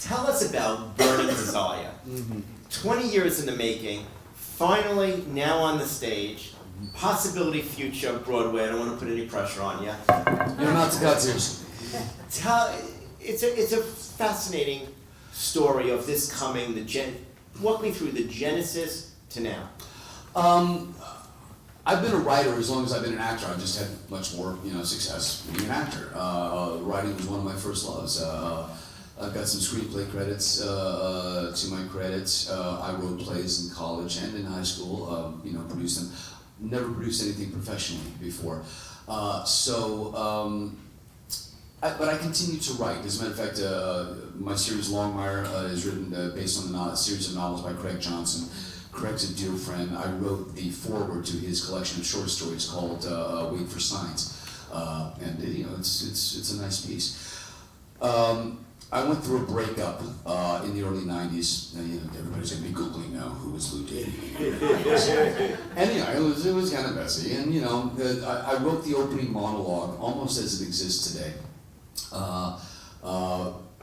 Tell us about Burning Desire. 20 years in the making, finally now on the stage, possibility future Broadway. I don't want to put any pressure on you. You're not to cut seriously. It's a fascinating story of this coming, walk me through the genesis to now. I've been a writer as long as I've been an actor. I've just had much more, success being an actor. Writing was one of my first loves. I've got some screenplay credits to my credits. I wrote plays in college and in high school. Produced them. Never produced anything professionally before. But I continue to write. As a matter of fact, my series Longmire is written based on a series of novels by Craig Johnson. Craig's a dear friend. I wrote the foreword to his collection of short stories called Wait for Signs, and it's a nice piece. I went through a breakup in the early '90s. Everybody's gonna be googling now who was Lou dating. And it was kind of messy. And I wrote the opening monologue almost as it exists today, and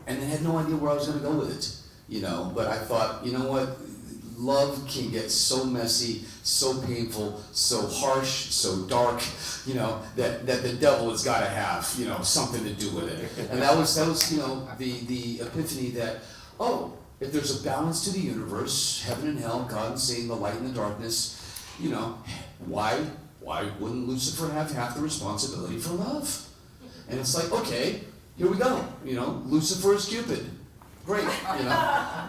I had no idea where I was gonna go with it. But I thought, you know what? Love can get so messy, so painful, so harsh, so dark, that the devil has got to have, something to do with it. And that was the epiphany that, if there's a balance to the universe, heaven and hell, God and Satan, the light and the darkness, why wouldn't Lucifer have half the responsibility for love? And it's like, okay, here we go. Lucifer is Cupid. Great,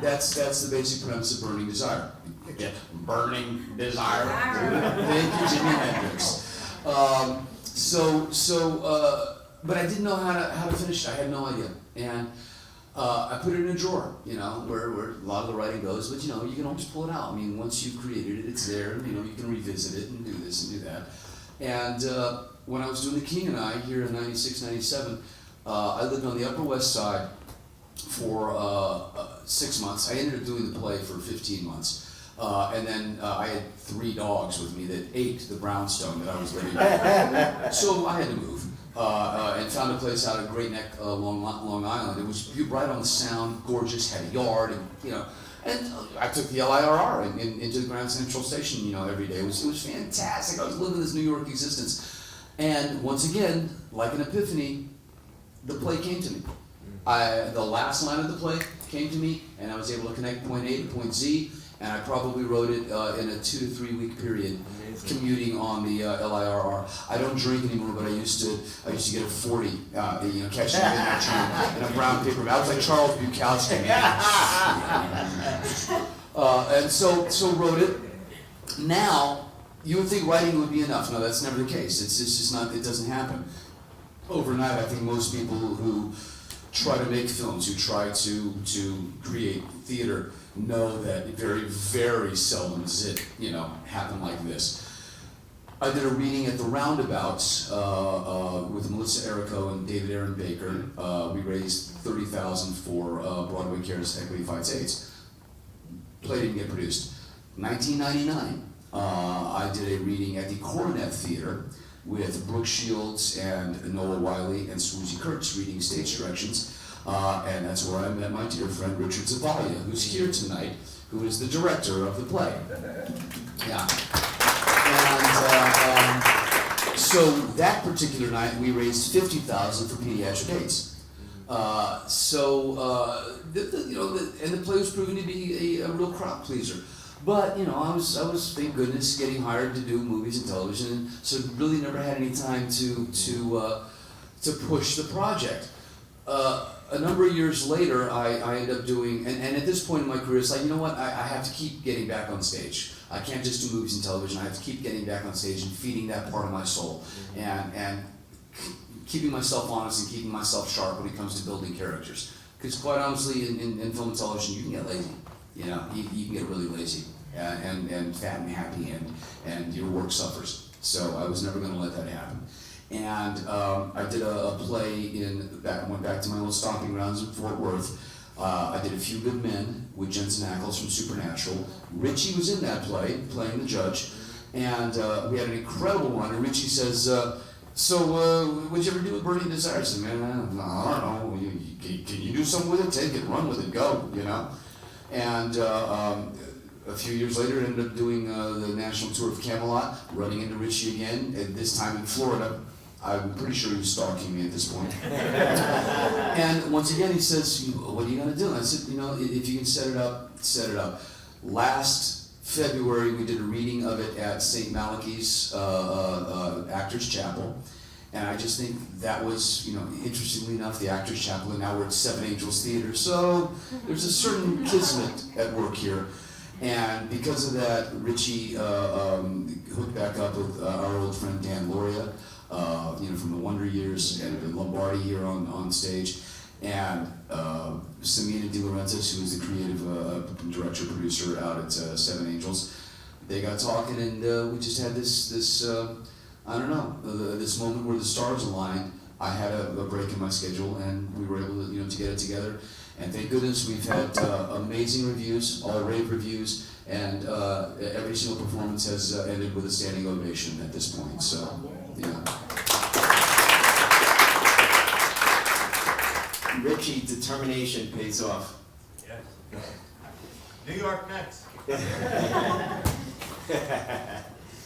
that's the basic premise of Burning Desire. Burning Desire. Thank you, Jimi Hendrix. But I didn't know how to finish it. I had no idea, and I put it in a drawer, where a lot of the writing goes. But you can always pull it out. I mean, once you've created it, it's there. You can revisit it and do this and do that. And when I was doing The King and I here in '96, '97, I lived on the Upper West Side for 6 months. I ended up doing the play for 15 months. And then I had 3 dogs with me that ate the brownstone that I was living in. So I had to move and found a place out at Great Neck, Long Island. It was right on the Sound, gorgeous, had a yard, and I took the LIRR into the Grand Central Station, every day. It was fantastic. I was living this New York existence. And once again, like an epiphany, the play came to me. The last line of the play came to me, and I was able to connect point A to point Z, and I probably wrote it in a 2 to 3 week period. Amazing. Commuting on the LIRR. I don't drink anymore, but I used to get a 40, catch the midnight train in a brown paper bag. I was like Charles Bukowski, and so wrote it. Now, you would think writing would be enough. No, that's never the case. It's just not. It doesn't happen overnight. I think most people who try to make films, who try to create theater, know that very, very seldom does it, happen like this. I did a reading at the Roundabout with Melissa Errico and David Aaron Baker. We raised $30,000 for Broadway Cares Equity Fights AIDS. Play didn't get produced. 1999, I did a reading at the Coronet Theater with Brooke Shields and Noah Wiley and Swoozie Kurtz reading stage directions. And that's where I met my dear friend Richard Zavalia, who's here tonight, who is the director of the play. Yeah. And so that particular night, we raised $50,000 for pediatric AIDS. And the play was proving to be a real crowd pleaser. But I was thank goodness getting hired to do movies and television, and so really never had any time to push the project. A number of years later, I ended up doing, and at this point in my career, it's like, I have to keep getting back on stage. I can't just do movies and television. I have to keep getting back on stage and feeding that part of my soul, and keeping myself honest and keeping myself sharp when it comes to building characters. Because quite honestly, in film and television, you can get lazy. You can get really lazy and fat and happy, and your work suffers. So I was never going to let that happen. And I did a play went back to my old stomping grounds in Fort Worth. I did A Few Good Men with Jensen Ackles from Supernatural. Richie was in that play, playing the judge. And we had an incredible one. And Richie says, what'd you ever do with Burning Desire? I said, man, I don't know. Can you do something with it? Take it, run with it, go, you know? And a few years later, I ended up doing the national tour of Camelot, running into Richie again, and this time in Florida. I'm pretty sure he was stalking me at this point. And once again, he says, what are you gonna do? And I said, if you can set it up, set it up. Last February, we did a reading of it at St. Malachy's Actors Chapel. And I just think that was, interestingly enough, the Actors Chapel, and now we're at Seven Angels Theater. So there's a certain kismet at work here. And because of that, Richie hooked back up with our old friend Dan Loria, from the Wonder Years and Lombardi here on stage, and Samina De Laurentiis, who is the creative director producer out at Seven Angels. They got talking, and we just had this I don't know, this moment where the stars aligned. I had a break in my schedule, and we were able to get it together. And thank goodness we've had amazing reviews, all rave reviews, and every single performance has ended with a standing ovation at this point. So, yeah. Richie, determination pays off. Yes. New York Mets.